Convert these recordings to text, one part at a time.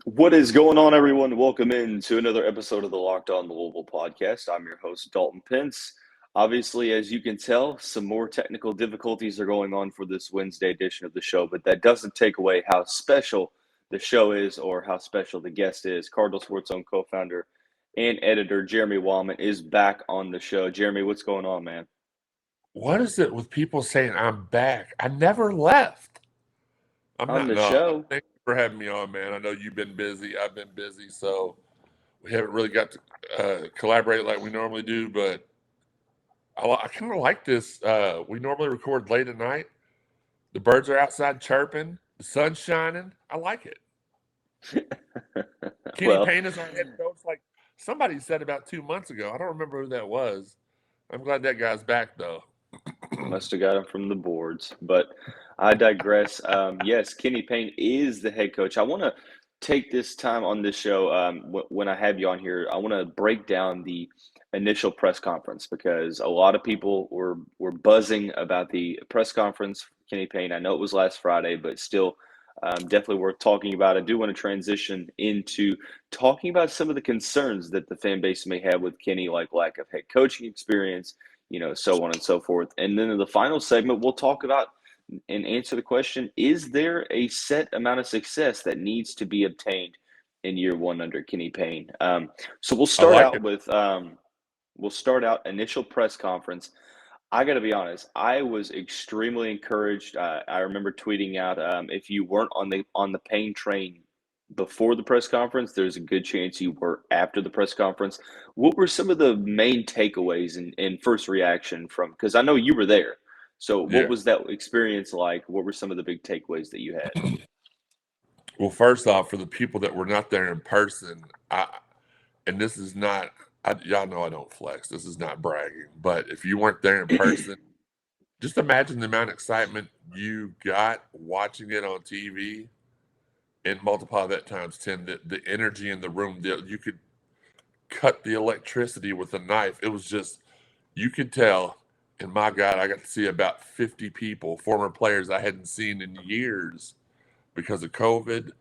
What is going on, everyone? Welcome in to another episode of the Locked On Louisville podcast. I'm your host, Dalton Pence. Obviously, as you can tell, some more technical difficulties are going on for this Wednesday edition of the show, but that doesn't take away how special the show is or how special the guest is. Cardinal Sports Zone co-founder and editor Jeremy Wahman is back on the show. Jeremy, what's going on, man? What is it with people saying I'm back? I never left. I'm On not. the No. show, Thank you for having me on, man. I know you've been busy. I've been busy, so we haven't really got to collaborate like we normally do. But I kind of like this. We normally record late at night. The birds are outside chirping. The sun's shining. I like it. Kenny well, Payne is our head coach. Like somebody said about 2 months ago. I don't remember who that was. I'm glad that guy's back though. must have got him from the boards, but I digress. Yes, Kenny Payne is the head coach. I want to take this time on this show when I have you on here. I want to break down the initial press conference because a lot of people were buzzing about the press conference. Kenny Payne. I know it was last Friday, but still. Definitely worth talking about. I do want to transition into talking about some of the concerns that the fan base may have with Kenny, like lack of head coaching experience, so on and so forth. And then in the final segment, we'll talk about and answer the question, is there a set amount of success that needs to be obtained in year one under Kenny Payne? So we'll I start like out it. with initial press conference. I got to be honest. I was extremely encouraged. I remember tweeting out, if you weren't on the Payne train before the press conference, there's a good chance you were after the press conference. What were some of the main takeaways and first reaction from? Because I know you were there. So what Yeah. was that experience like? What were some of the big takeaways that you had? Well, first off, for the people that were not there in person, and this is not, y'all know I don't flex. This is not bragging, but if you weren't there in person, just imagine the amount of excitement you got watching it on TV, and multiply that times 10. The energy in the room, you could cut the electricity with a knife. It was just, you could tell. And my God, I got to see about 50 people, former players I hadn't seen in years because of COVID,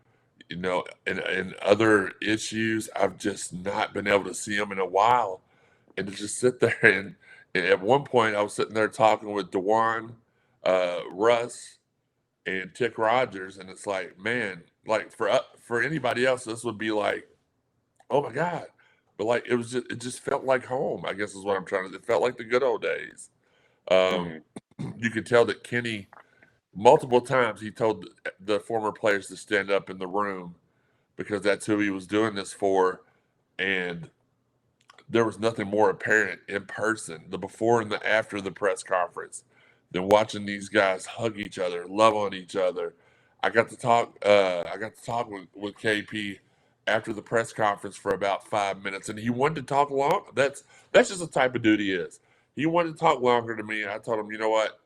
and other issues. I've just not been able to see them in a while. And to just sit there and at one point I was sitting there talking with Dewan, Russ, and Tick Rogers, and it's like, man, like for anybody else, this would be like, oh my God. But like it just felt like home, I guess is what I'm trying to. It felt like the good old days. Um, Hmm. you could tell that Kenny multiple times he told the former players to stand up in the room because that's who he was doing this for. And there was nothing more apparent in person, the before and the after the press conference, than watching these guys hug each other, love on each other. I got to talk. I got to talk with KP after the press conference for about 5 minutes, and he wanted to talk long. That's just the type of dude he is. He wanted to talk longer to me. I told him, you know what,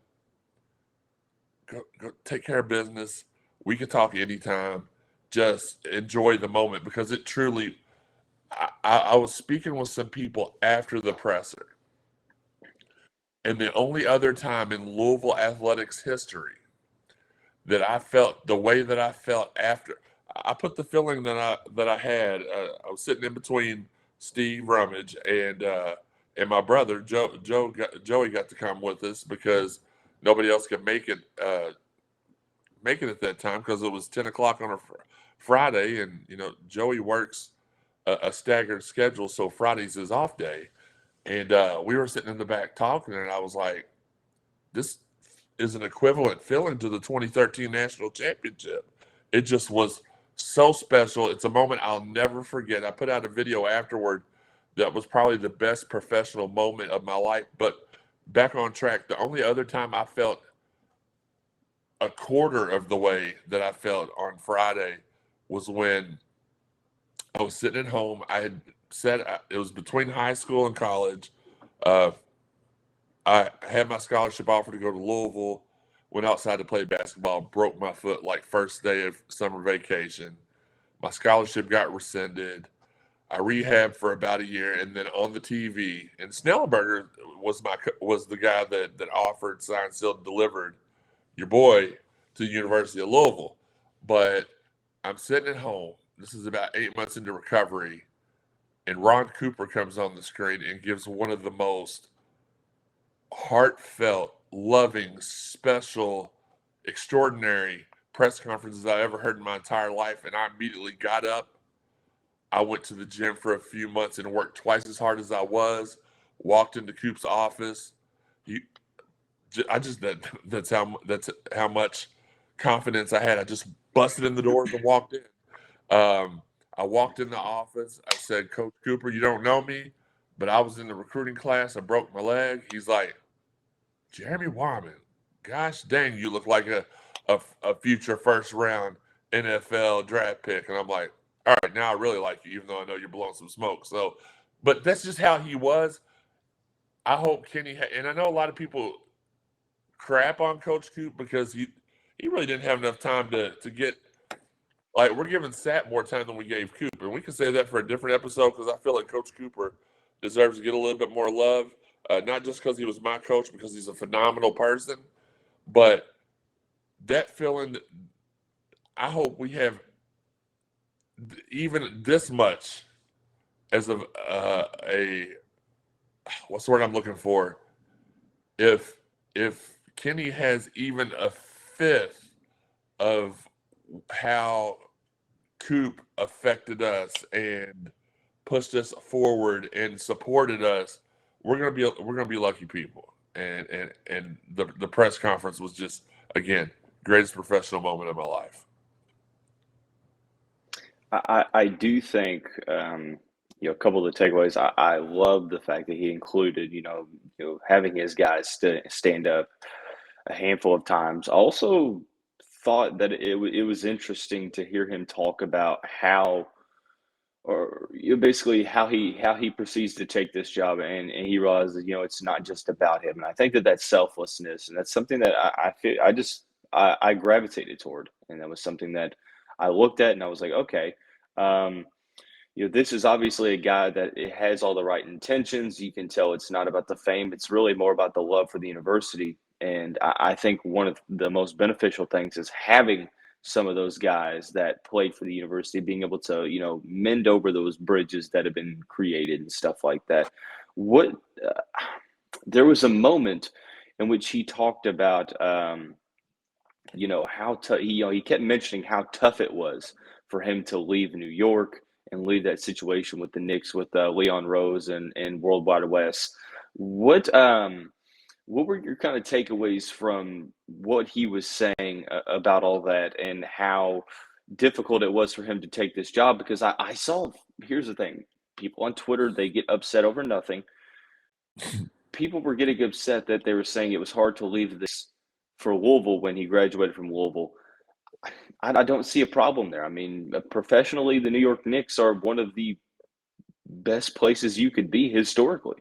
go take care of business. We can talk anytime. Just enjoy the moment because it truly. I was speaking with some people after the presser, and the only other time in Louisville athletics history that I felt the way that I felt after, I put the feeling that I had. I was sitting in between Steve Rummage and my brother Joey got to come with us because nobody else could make it at that time because it was 10 o'clock on a Friday, and Joey works a staggered schedule, so Friday's his off day. And we were sitting in the back talking, and I was like, this is an equivalent feeling to the 2013 national championship. It just was so special. It's a moment I'll never forget. I put out a video afterward that was probably the best professional moment of my life. But back on track, the only other time I felt a quarter of the way that I felt on Friday was when I was sitting at home. I had said it was between high school and college. Uh, I had my scholarship offer to go to Louisville. Went outside to play basketball. Broke my foot like first day of summer vacation. My scholarship got rescinded. I rehabbed for about a year, and then on the TV, and Snellenberger was the guy that offered, signed, sealed, delivered your boy to the University of Louisville. But I'm sitting at home. this is about 8 months into recovery, and Ron Cooper comes on the screen and gives one of the most heartfelt, loving, special, extraordinary press conferences I ever heard in my entire life. And I immediately got up. I went to the gym for a few months and worked twice as hard as I was. Walked into Coop's office. He, that's how much confidence I had. I just busted in the doors and walked in. I walked in the office. I said, "Coach Cooper, you don't know me, but I was in the recruiting class. I broke my leg." He's like, "Jeremy Wahman, gosh dang, you look like a future first round NFL draft pick." And I'm like, "All right, now I really like you, even though I know you're blowing some smoke." So, but that's just how he was. I hope Kenny, and I know a lot of people crap on Coach Coop because he really didn't have enough time to get, like, we're giving Sat more time than we gave Coop, and we can say that for a different episode because I feel like Coach Cooper deserves to get a little bit more love, not just because he was my coach, because he's a phenomenal person, but that feeling. I hope we have even this much as of a what's the word I'm looking for? If Kenny has even a fifth of how Coop affected us and pushed us forward and supported us, we're gonna be lucky people. And the press conference was just, again, greatest professional moment of my life. I do think, a couple of the takeaways. I love the fact that he included, having his guys stand up a handful of times. I also thought that it was interesting to hear him talk about how, or basically how he proceeds to take this job, and he realizes, it's not just about him. And I think that that's selflessness, and that's something that I feel I gravitated toward, and that was something that I looked at, and I was like, okay. Um, this is obviously a guy that it has all the right intentions. You can tell it's not about the fame. It's really more about the love for the university. And I think one of the most beneficial things is having some of those guys that played for the university, being able to, mend over those bridges that have been created and stuff like that. What uh, There was a moment in which he talked about, how tough, he kept mentioning how tough it was for him to leave New York and leave that situation with the Knicks with Leon Rose and Worldwide West. What what were your kind of takeaways from what he was saying about all that and how difficult it was for him to take this job? Because I saw, here's the thing, people on Twitter, they get upset over nothing. People were getting upset that they were saying it was hard to leave this for Louisville when he graduated from Louisville. I don't see a problem there. I mean, professionally, the New York Knicks are one of the best places you could be historically.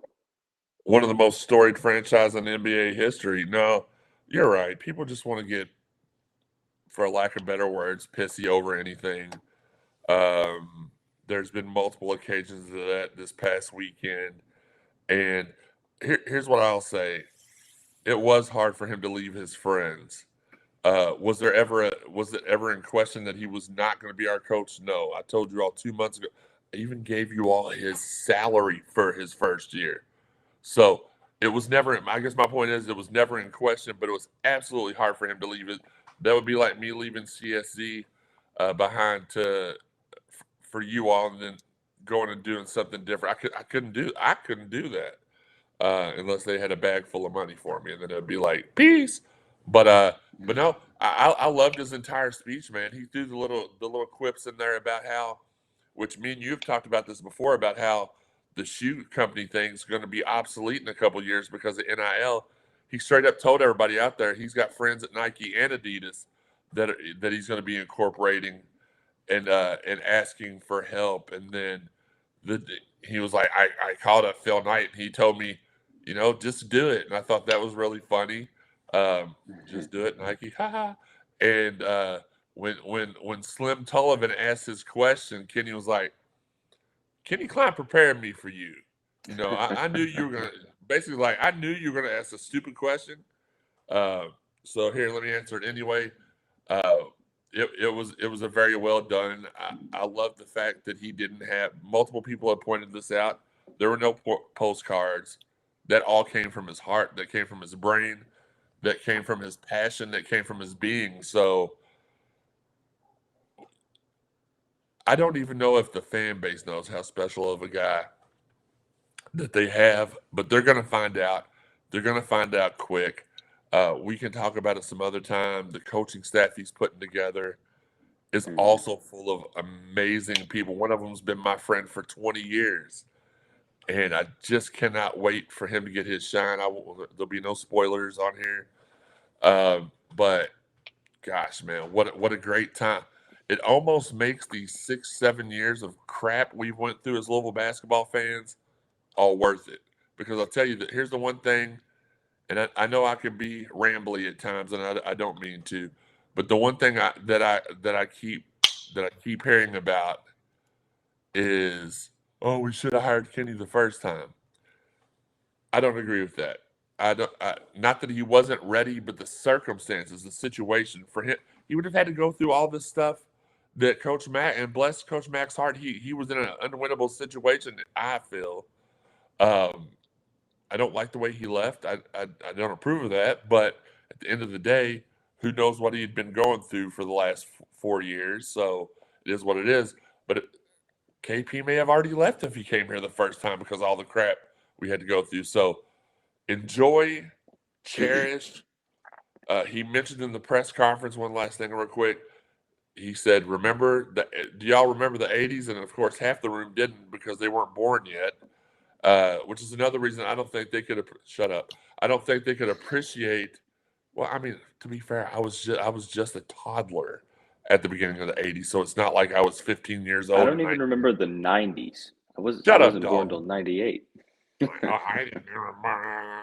One of the most storied franchise in NBA history. No, you're right. People just want to get, for lack of better words, pissy over anything. There's been multiple occasions of that this past weekend. And here's what I'll say. It was hard for him to leave his friends. Was it ever in question that he was not going to be our coach? No. I told you all 2 months ago. I even gave you all his salary for his first year. So it was never, I guess my point is, it was never in question, but it was absolutely hard for him to leave it. That would be like me leaving CSZ behind for you all, and then going and doing something different. I couldn't do that unless they had a bag full of money for me, and then it'd be like peace. But no, I loved his entire speech, man. He threw the little quips in there about how, which me and you've talked about this before, about how the shoe company thing is going to be obsolete in a couple of years because of NIL. He straight up told everybody out there he's got friends at Nike and Adidas that he's going to be incorporating and asking for help. And then he was like, I called up Phil Knight and he told me, just do it. And I thought that was really funny. Just do it, Nike, haha. And when Slim Tullivan asked his question, Kenny was like, Kenny Klein prepared me for you. I knew you were gonna, basically, like, I knew you were gonna ask a stupid question. Uh, so here, let me answer it anyway. Uh, it was a very well done. I love the fact that he didn't have multiple people have pointed this out. There were no postcards. That all came from his heart. That came from his brain. That came from his passion. That came from his being. So I don't even know if the fan base knows how special of a guy that they have, but they're going to find out. They're going to find out quick. We can talk about it some other time. The coaching staff he's putting together is also full of amazing people. One of them's been my friend for 20 years, and I just cannot wait for him to get his shine. There'll be no spoilers on here, but gosh, man, what a great time! It almost makes these 6-7 years of crap we went through as Louisville basketball fans all worth it. Because I'll tell you that here's the one thing, and I know I can be rambly at times, and I don't mean to, but the one thing that I keep hearing about is, oh, we should have hired Kenny the first time. I don't agree with that. Not that he wasn't ready, but the circumstances, the situation for him, he would have had to go through all this stuff that Coach Mack, and bless Coach Mack's heart, he was in an unwinnable situation. I feel. I don't like the way he left. I don't approve of that. But at the end of the day, who knows what he'd been going through for the last 4 years? So it is what it is. But KP may have already left if he came here the first time because of all the crap we had to go through. So enjoy, cherish. He mentioned in the press conference, one last thing real quick. He said, do y'all remember the 80s? And of course, half the room didn't because they weren't born yet. Which is another reason I don't think they could shut up. I don't think they could appreciate. Well, I mean, to be fair, I was just a toddler at the beginning of the '80s, so it's not like I was 15 years old. I don't even remember the '90s. I wasn't born until '98. I didn't remember.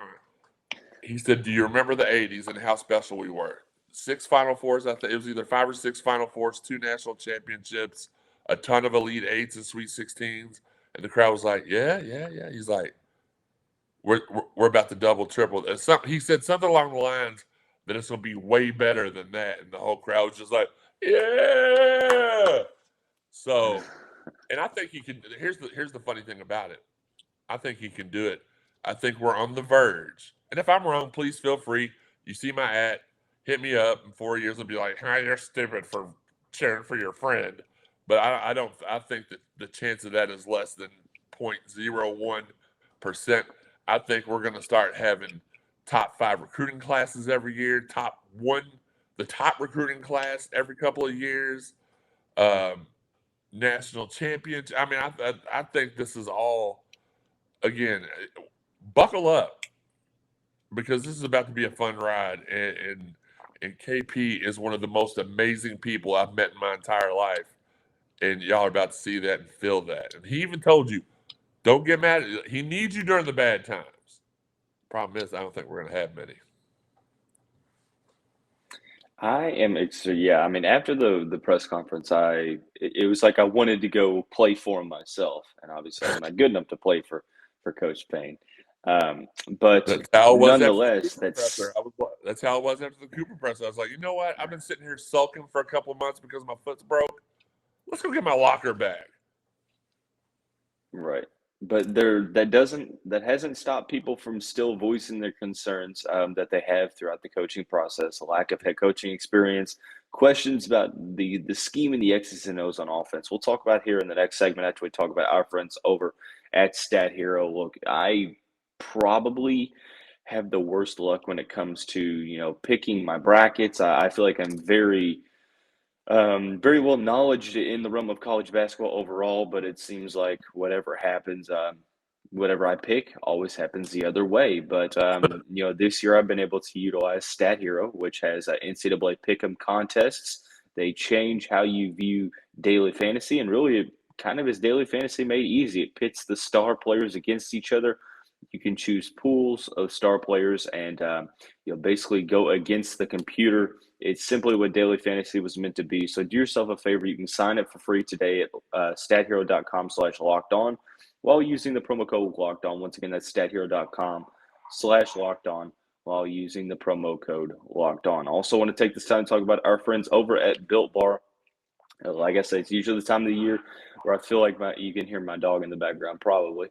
He said, "Do you remember the '80s and how special we were? 6 Final Fours. I think it was either 5 or 6 Final Fours, 2 national championships, a ton of Elite Eights and Sweet 16s." And the crowd was like, yeah. He's like, we're about to double, triple. And he said something along the lines that it's going to be way better than that. And the whole crowd was just like, yeah. So, and I think he can. Here's the funny thing about it. I think he can do it. I think we're on the verge. And if I'm wrong, please feel free. You see my ad, hit me up in 4 years and be like, hey, you're stupid for cheering for your friend. But I don't. I think that the chance of that is less than 0.01%. I think we're going to start having top 5 recruiting classes every year. The top recruiting class every couple of years. National champions. I mean, I think this is all. Again, buckle up because this is about to be a fun ride, and KP is one of the most amazing people I've met in my entire life. And y'all are about to see that and feel that. And he even told you, don't get mad. He needs you during the bad times. Problem is, I don't think we're going to have many. I am, yeah. I mean, after the press conference, it was like I wanted to go play for him myself, and obviously I'm not good enough to play for Coach Payne. But that's how it was nonetheless, that's how it was after the Cooper presser. I was like, you know what? I've been sitting here sulking for a couple of months because my foot's broke. Let's go get my locker back. Right. But that hasn't stopped people from still voicing their concerns that they have throughout the coaching process, a lack of head coaching experience, questions about the scheme and the X's and O's on offense. We'll talk about here in the next segment after we talk about our friends over at StatHero. Look, I probably have the worst luck when it comes to picking my brackets. I feel like I'm very well knowledgeable in the realm of college basketball overall, but it seems like whatever happens, whatever I pick always happens the other way. But this year I've been able to utilize StatHero, which has NCAA Pick'em contests. They change how you view daily fantasy, and really it kind of is daily fantasy made easy. It pits the star players against each other. You can choose pools of star players and basically go against the computer. It's simply what daily fantasy was meant to be. So do yourself a favor. You can sign up for free today at stathero.com/lockedon while using the promo code LOCKEDON. Once again, that's stathero.com/lockedon while using the promo code Locked On. Also, want to take this time to talk about our friends over at Built Bar. Like I said, it's usually the time of the year where I feel like you can hear my dog in the background, probably.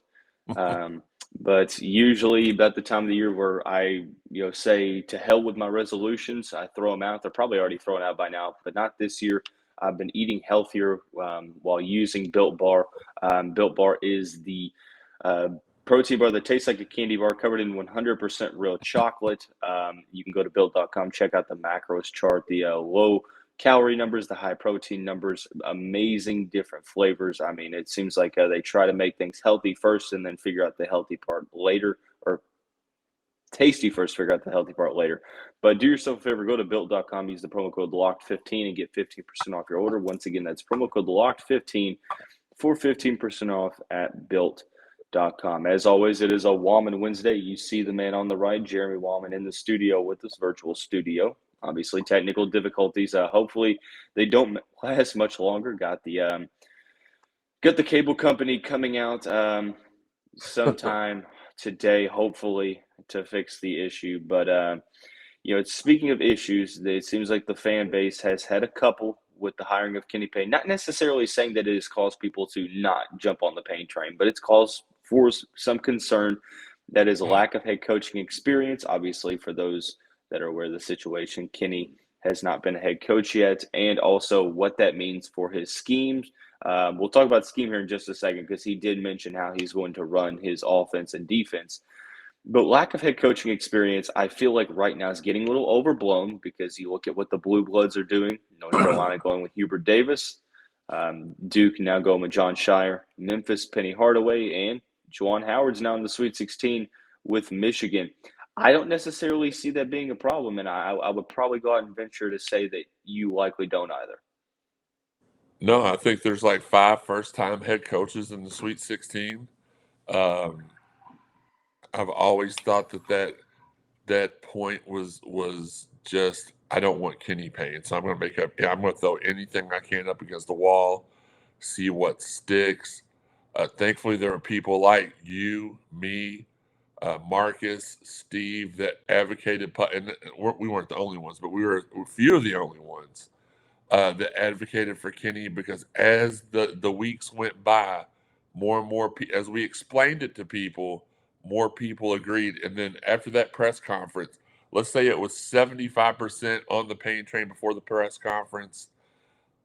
But usually about the time of the year where I, say to hell with my resolutions, I throw them out. They're probably already thrown out by now, but not this year. I've been eating healthier while using Built Bar. Built Bar is the protein bar that tastes like a candy bar covered in 100% real chocolate. You can go to built.com, check out the macros chart, the low calorie numbers, the high protein numbers, amazing different flavors. I mean, it seems like they try to make things healthy first and then figure out the healthy part later, or tasty first, figure out the healthy part later. But do yourself a favor, go to built.com, use the promo code LOCKED15 and get 15% off your order. Once again, that's promo code LOCKED15 for 15% off at built.com. As always, it is a Wahman Wednesday. You see the man on the right, Jeremy Wahman, in the studio with this virtual studio. Obviously, technical difficulties. Hopefully, they don't last much longer. Got the cable company coming out sometime today, hopefully, to fix the issue. But speaking of issues, it seems like the fan base has had a couple with the hiring of Kenny Payne. Not necessarily saying that it has caused people to not jump on the Payne train, but it's caused for some concern. That is a lack of head coaching experience. Obviously, for those that are aware of the situation, Kenny has not been a head coach yet, and also what that means for his schemes. We'll talk about scheme here in just a second because he did mention how he's going to run his offense and defense. But lack of head coaching experience, I feel like right now is getting a little overblown because you look at what the Blue Bloods are doing. North Carolina going with Hubert Davis, Duke now going with John Shire, Memphis, Penny Hardaway, and Juwan Howard's now in the Sweet 16 with Michigan. I don't necessarily see that being a problem, and I would probably go out and venture to say that you likely don't either. No, I think there's like 5 first-time head coaches in the Sweet 16. I've always thought that point was just, I don't want Kenny Payne, so I'm going to throw anything I can up against the wall, see what sticks. Thankfully, there are people like you, me, Marcus, Steve that advocated, and we weren't the only ones, but we were a few of the only ones that advocated for Kenny, because as the weeks went by, more and more, as we explained it to people, more people agreed. And then after that press conference, let's say it was 75% on the Payne train before the press conference.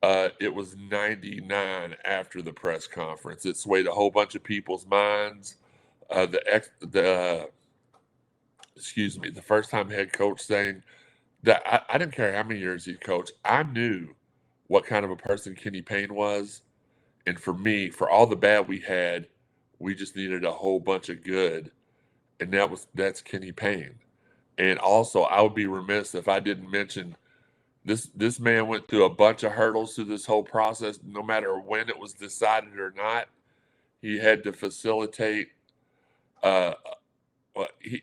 It was 99 after the press conference. It swayed a whole bunch of people's minds. The first time head coach saying that I didn't care how many years he coached. I knew what kind of a person Kenny Payne was. And for me, for all the bad we had, we just needed a whole bunch of good. And that's Kenny Payne. And also, I would be remiss if I didn't mention this man went through a bunch of hurdles through this whole process. No matter when it was decided or not, he had to facilitate.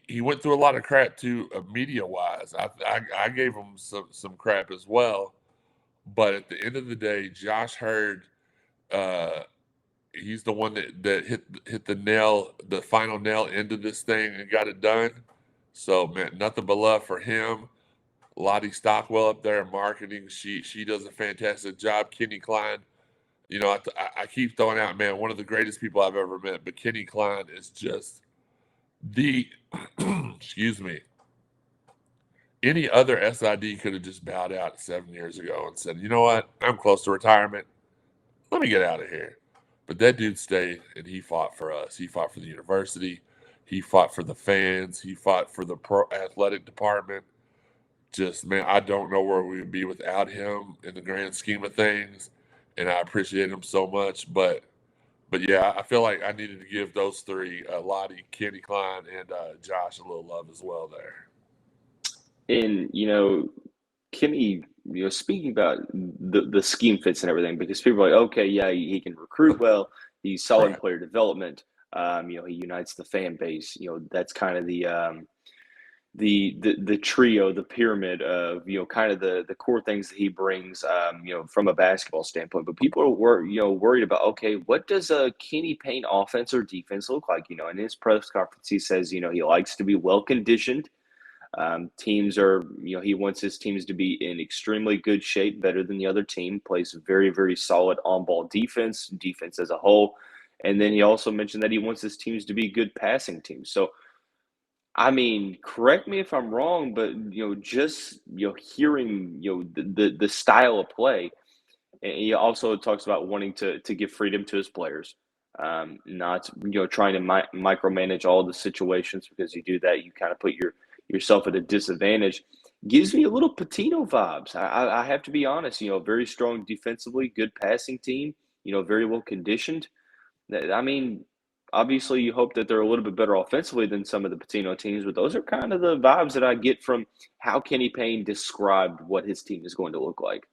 He went through a lot of crap too, media wise. I gave him some crap as well. But at the end of the day, Josh Hurd, he's the one that hit the final nail into this thing and got it done. So man, nothing but love for him. Lottie Stockwell up there in marketing, she does a fantastic job. Kenny Klein, I keep throwing out, man, one of the greatest people I've ever met. But Kenny Klein is just the excuse me. Any other SID could have just bowed out 7 years ago and said, you know what, I'm close to retirement. Let me get out of here. But that dude stayed, and he fought for us. He fought for the university. He fought for the fans. He fought for the pro athletic department. Just, man, I don't know where we would be without him in the grand scheme of things. And I appreciate him so much. But yeah, I feel like I needed to give those three, Lottie, Kenny Klein, and Josh, a little love as well there. And, Kenny, speaking about the scheme fits and everything, because people are like, okay, yeah, he can recruit well. He's solid in player development. He unites the fan base. That's kind of the trio, the pyramid of, kind of the core things that he brings, from a basketball standpoint. But people are worried about, okay, what does a Kenny Payne offense or defense look like? In his press conference, he says, he likes to be well conditioned. Teams are, he wants his teams to be in extremely good shape, better than the other team, plays very, very solid on-ball defense as a whole. And then he also mentioned that he wants his teams to be good passing teams. So, I mean, correct me if I'm wrong, but, just, hearing, the style of play, and he also talks about wanting to give freedom to his players, not trying to micromanage all the situations, because you do that, you kind of put yourself at a disadvantage. Gives me a little Patino vibes. I have to be honest. Very strong defensively, good passing team. Very well conditioned. I mean, obviously, you hope that they're a little bit better offensively than some of the Patino teams, but those are kind of the vibes that I get from how Kenny Payne described what his team is going to look like.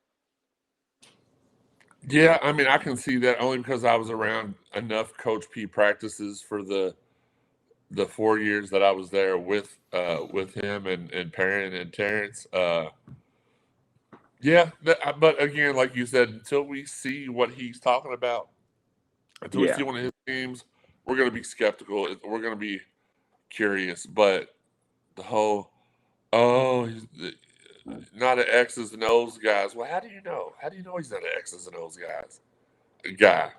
Yeah, I mean, I can see that only because I was around enough Coach P practices for the 4 years that I was there with him and Perrin and Terrence. But again, like you said, until we see what he's talking about, until we see one of his teams, we're going to be skeptical. We're going to be curious. But the whole, he's not an X's and O's guys. Well, how do you know? How do you know he's not an X's and O's guy?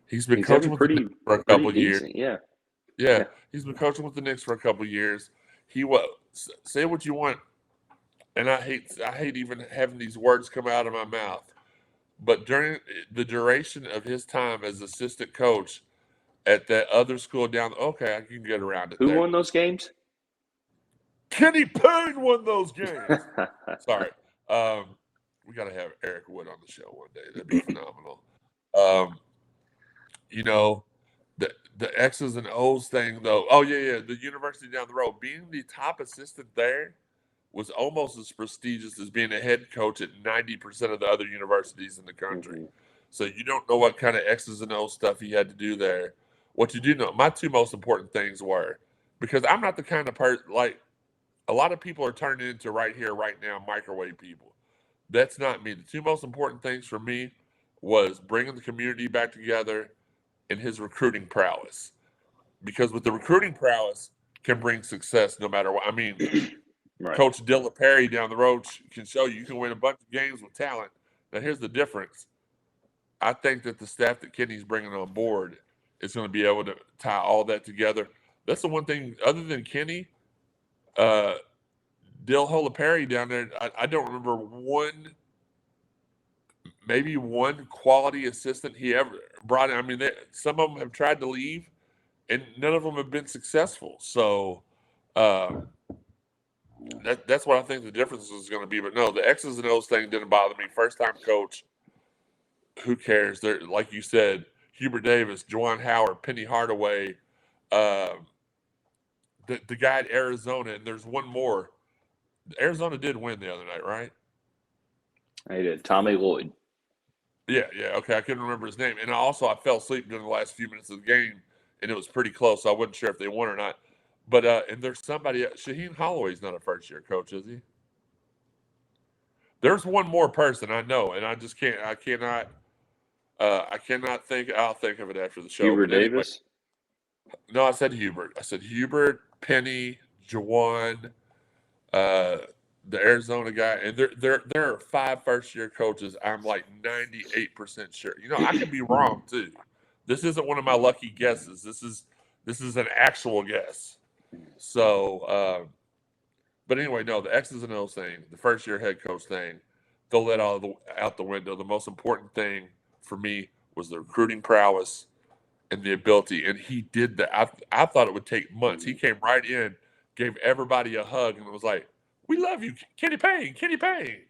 He's been coaching with the Knicks for a couple years. Yeah, he's been coaching with the Knicks for a couple years. Say what you want, and I hate even having these words come out of my mouth. But during the duration of his time as assistant coach at that other school down, okay, I can get around it. Who won those games? Kenny Payne won those games. Sorry. We got to have Eric Wood on the show one day. That'd be phenomenal. The X's and O's thing, though. Oh, yeah. The university down the road, being the top assistant there was almost as prestigious as being a head coach at 90% of the other universities in the country. Mm-hmm. So you don't know what kind of X's and O's stuff he had to do there. What you do know, my two most important things were, because I'm not the kind of person, like, a lot of people are turning into right here, right now, microwave people. That's not me. The two most important things for me was bringing the community back together and his recruiting prowess. Because with the recruiting prowess can bring success no matter what. I mean, right. Coach Dilla Perry down the road can show you can win a bunch of games with talent. Now, here's the difference. I think that the staff that Kenny's bringing on board is going to be able to tie all that together. That's the one thing, other than Kenny, Dill Holapari down there, I don't remember maybe one quality assistant he ever brought in. I mean, some of them have tried to leave, and none of them have been successful. So that's what I think the difference is going to be. But no, the X's and O's thing didn't bother me. First-time coach, who cares? They're, like you said, Hubert Davis, Juwan Howard, Penny Hardaway, the guy at Arizona, and there's one more. Arizona did win the other night, right? They did. Tommy Lloyd. Yeah. Okay, I couldn't remember his name. And I fell asleep during the last few minutes of the game, and it was pretty close, so I wasn't sure if they won or not. But and there's somebody, Shaheen Holloway's not a first-year coach, is he? There's one more person I know, and I just can't. I cannot think. I'll think of it after the show. Hubert Davis? No, I said Hubert. I said Hubert, Penny, Juwan, the Arizona guy, and there are 5 first-year coaches. I'm like 98% sure. I could be wrong too. This isn't one of my lucky guesses. This is an actual guess. So, but anyway, no, the X's and O's thing, the first-year head coach thing, they'll let out the window. The most important thing for me was the recruiting prowess and the ability, and he did that. I thought it would take months. He came right in, gave everybody a hug, and was like, "We love you, Kenny Payne, Kenny Payne,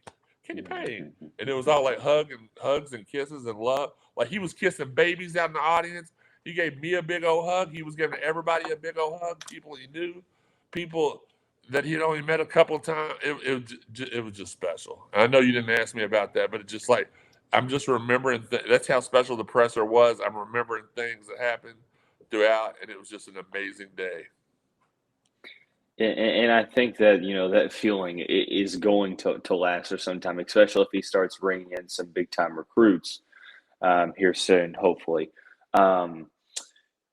Kenny Payne," and it was all like hugs and kisses and love. Like he was kissing babies out in the audience. He gave me a big old hug. He was giving everybody a big old hug. People he knew, people that he'd only met a couple of times. It was just special. I know you didn't ask me about that, but it's just like I'm just remembering. That's how special the presser was. I'm remembering things that happened throughout, and it was just an amazing day. And I think that, that feeling is going to last for some time, especially if he starts bringing in some big-time recruits here soon, hopefully.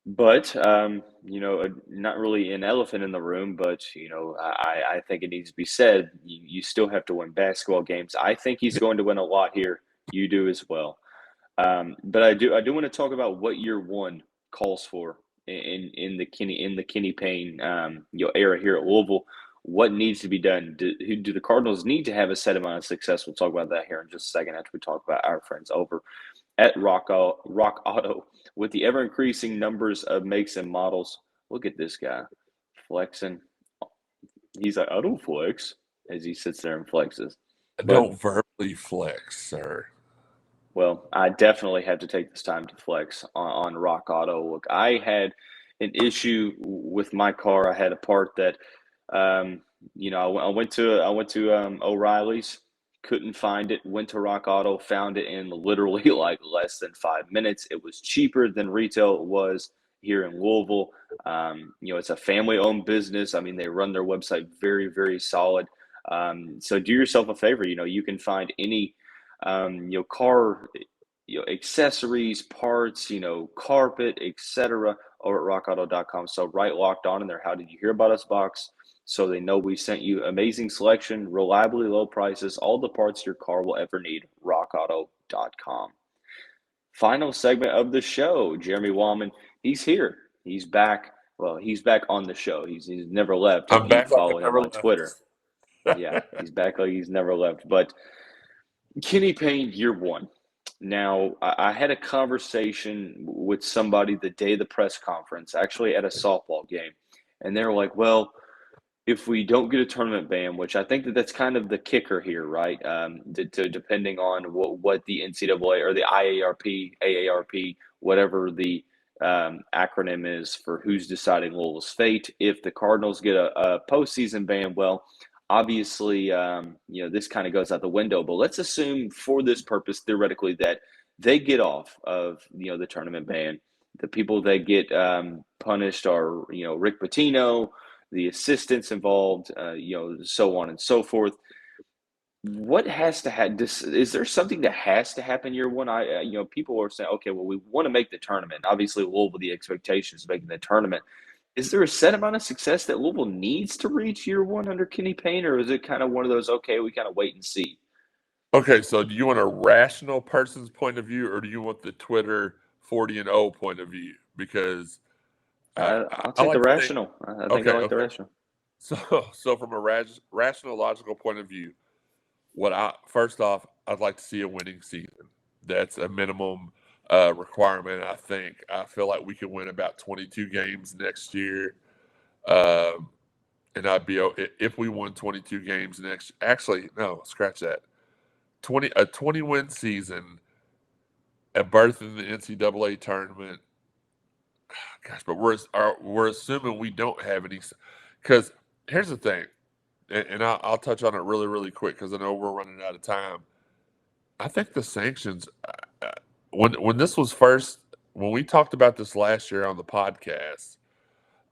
But not really an elephant in the room, but I think it needs to be said. You still have to win basketball games. I think he's going to win a lot here. You do as well. But I do want to talk about what year one calls for in the Kenny Payne era here at Louisville. What needs to be done? Do the Cardinals need to have a set amount of success? We'll talk about that here in just a second after we talk about our friends over at Rock Auto with the ever increasing numbers of makes and models. Look at this guy flexing. He's like, I don't flex as he sits there and flexes. But Don't verbally flex, sir. well, I definitely had to take this time to flex on Rock Auto. Look, I had an issue with my car. I had a part that, I went to O'Reilly's, couldn't find it. Went to Rock Auto, found it in literally like less than 5 minutes. It was cheaper than retail was here in Louisville. It's a family-owned business. I mean, they run their website very, very solid. So do yourself a favor. You can find any car, accessories, parts, carpet, etc. over at rockauto.com. So right locked on in there. How did you hear about us box? So they know we sent you amazing selection, reliably low prices, all the parts your car will ever need. rockauto.com. Final segment of the show. Jeremy Wahman, he's here. He's back. Well, he's back on the show. He's never left. If I'm you back like I follow him never on Twitter, left. yeah, he's back like he's never left. But Kenny Payne, year one. Now, I had a conversation with somebody the day of the press conference, actually at a softball game, and they're like, "Well, if we don't get a tournament ban," which I think that's kind of the kicker here, right? Depending on what the NCAA or the IARP, AARP, whatever the acronym is for who's deciding Louisville's fate. If the Cardinals get a postseason ban, well, obviously, this kind of goes out the window. But let's assume for this purpose, theoretically, that they get off of the tournament ban. The people that get punished are Rick Pitino, the assistants involved, so on and so forth. What has to happen? Is there something that has to happen year one? People are saying, okay, well, we want to make the tournament. Obviously, Louisville, the expectations of making the tournament. Is there a set amount of success that Louisville needs to reach year one under Kenny Payne, or is it kind of one of those, okay, we kind of wait and see? Okay, so do you want a rational person's point of view, or do you want the Twitter 40-0 point of view? Because I'll I take the like to think. rational. I think I Okay, like the okay. rational. So from a rational, logical point of view, first off, I'd like to see a winning season. That's a minimum requirement. I feel like we could win about 22 games next year, and if we won 22 games next. Actually, no, scratch that. 20 win season, a berth in the NCAA tournament. Gosh, but we're assuming we don't have any. Because here's the thing, and I'll touch on it really, really quick because I know we're running out of time. I think the sanctions, when this was first, when we talked about this last year on the podcast,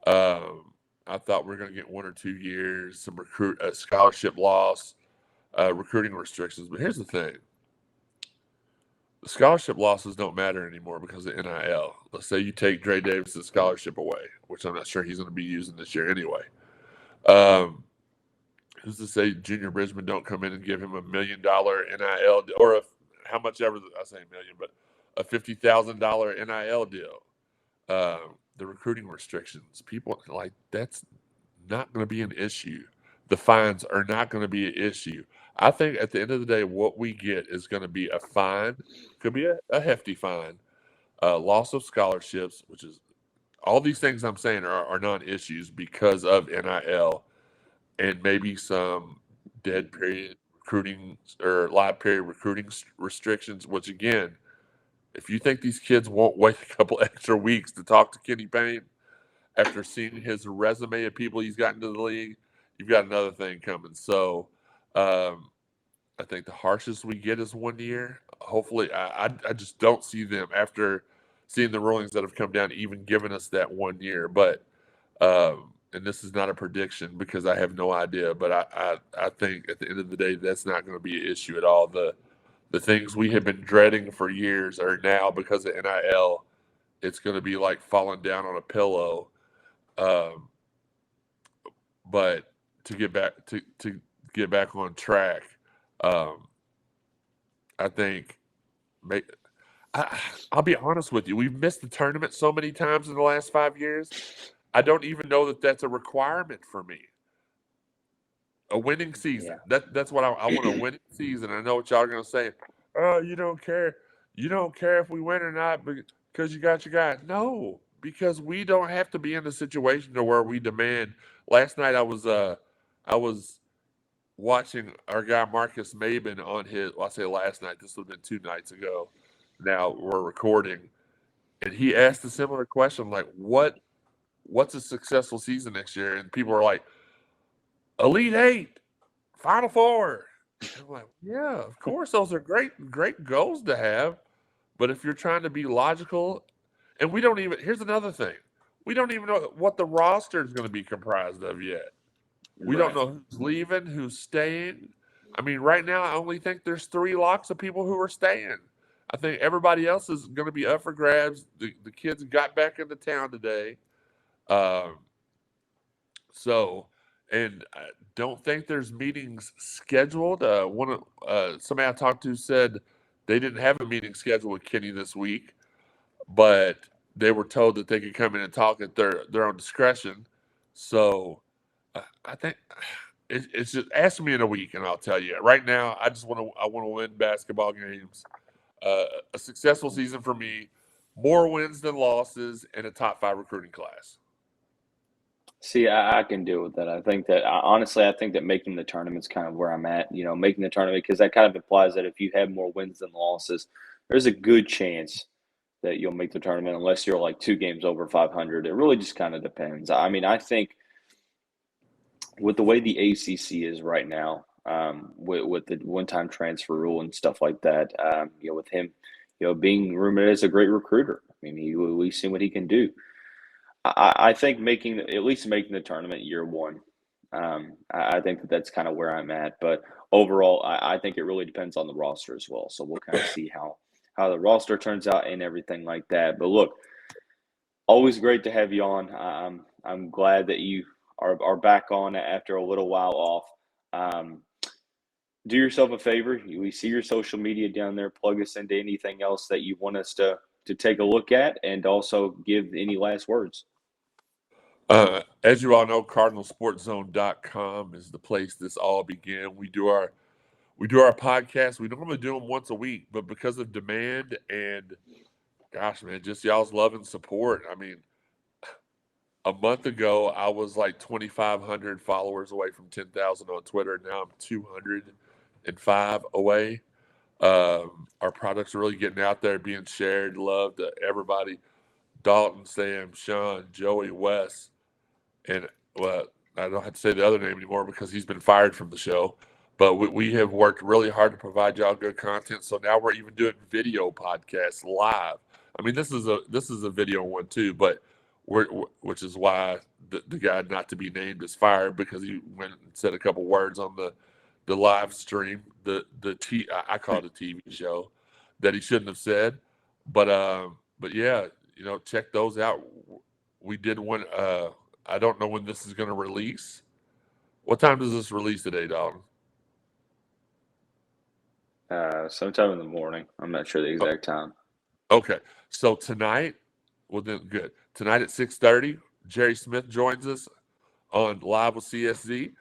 I thought we are going to get 1 or 2 years, some scholarship loss, recruiting restrictions. But here's the thing: the scholarship losses don't matter anymore because of NIL. Let's say you take Dre Davis' scholarship away, which I'm not sure he's going to be using this year anyway. Who's to say Junior Bridgman don't come in and give him $1 million NIL or how much ever I say million, but a $50,000 NIL deal. The recruiting restrictions, people like that's not going to be an issue. The fines are not going to be an issue. I think at the end of the day, what we get is going to be a fine, could be a hefty fine, loss of scholarships, which is all these things I'm saying are non-issues because of NIL, and maybe some dead period recruiting or live period recruiting restrictions, which again, if you think these kids won't wait a couple extra weeks to talk to Kenny Payne after seeing his resume of people he's gotten to the league, you've got another thing coming. So I think the harshest we get is 1 year. Hopefully, I just don't see them after seeing the rulings that have come down even giving us that 1 year. But and this is not a prediction because I have no idea, but I think at the end of the day, that's not going to be an issue at all. The things we have been dreading for years are now, because of NIL, it's going to be like falling down on a pillow. Um, but to get back on track, um, I think I'll be honest with you. We've missed the tournament so many times in the last 5 years. I don't even know that that's a requirement for me. A winning season. That's what I want, a winning season. I know what y'all are going to say. Oh, you don't care. You don't care if we win or not because you got your guy. No, because we don't have to be in a situation to where we demand. Last night I was watching our guy Marcus Maben on his. Well, I say last night. This would have been 2 nights ago. Now we're recording, and he asked a similar question, like, what's a successful season next year? And people are like, Elite Eight, Final Four. I'm like, yeah, of course, those are great goals to have. But if you're trying to be logical, and we don't even, here's another thing. We don't even know what the roster is going to be comprised of yet. We don't know who's leaving, who's staying. I mean, right now, I only think there's 3 locks of people who are staying. I think everybody else is going to be up for grabs. The kids got back into town today. And I don't think there's meetings scheduled. Somebody I talked to said they didn't have a meeting scheduled with Kenny this week, but they were told that they could come in and talk at their own discretion. So I think it's just ask me in a week and I'll tell you. Right now, I want to win basketball games. A successful season for me, more wins than losses, and a top 5 recruiting class. See, I can deal with that. I think that honestly, I think that making the tournament's kind of where I'm at. Making the tournament because that kind of implies that if you have more wins than losses, there's a good chance that you'll make the tournament unless you're like 2 games over 500. It really just kind of depends. I mean, I think with the way the ACC is right now, with the one-time transfer rule and stuff like that, with him, being rumored as a great recruiter. I mean, we've seen what he can do. I think at least making the tournament year one. I think that's kind of where I'm at. But overall, I think it really depends on the roster as well. So we'll kind of see how the roster turns out and everything like that. But look, always great to have you on. I'm glad that you are back on after a little while off. Do yourself a favor. We see your social media down there. Plug us into anything else that you want us to take a look at, and also give any last words. As you all know, CardinalSportsZone.com is the place this all began. We do our podcast. We normally do them once a week, but because of demand and, gosh, man, just y'all's love and support. I mean, a month ago, I was like 2,500 followers away from 10,000 on Twitter. Now I'm 205 away. Our products are really getting out there, being shared. Love to everybody. Dalton, Sam, Sean, Joey, Wes, and well, I don't have to say the other name anymore because he's been fired from the show. But we have worked really hard to provide y'all good content. So now we're even doing video podcasts live. I mean, this is a video one too, but which is why the guy not to be named is fired, because he went and said a couple words on the live stream, I call it a TV show, that he shouldn't have said. But yeah, check those out. We did one. I don't know when this is going to release. What time does this release today, Dalton? Sometime in the morning. I'm not sure the exact time. Okay, so tonight, well then, good. Tonight at 6:30, Jerry Smith joins us on Live with CSZ.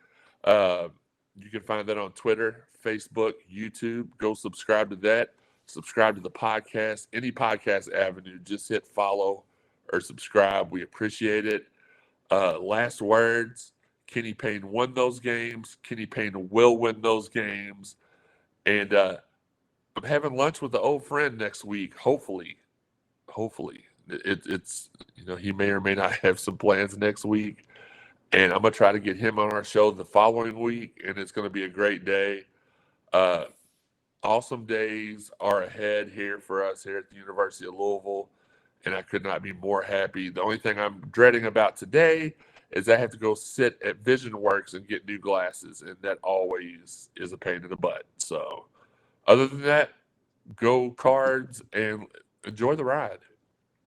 You can find that on Twitter, Facebook, YouTube. Go subscribe to that. Subscribe to the podcast. Any podcast avenue, just hit follow or subscribe. We appreciate it. Last words, Kenny Payne won those games. Kenny Payne will win those games. And I'm having lunch with an old friend next week, hopefully. It's he may or may not have some plans next week. And I'm going to try to get him on our show the following week, and it's going to be a great day. Awesome days are ahead here for us here at the University of Louisville, and I could not be more happy. The only thing I'm dreading about today is I have to go sit at VisionWorks and get new glasses, and that always is a pain in the butt. So other than that, go Cards and enjoy the ride.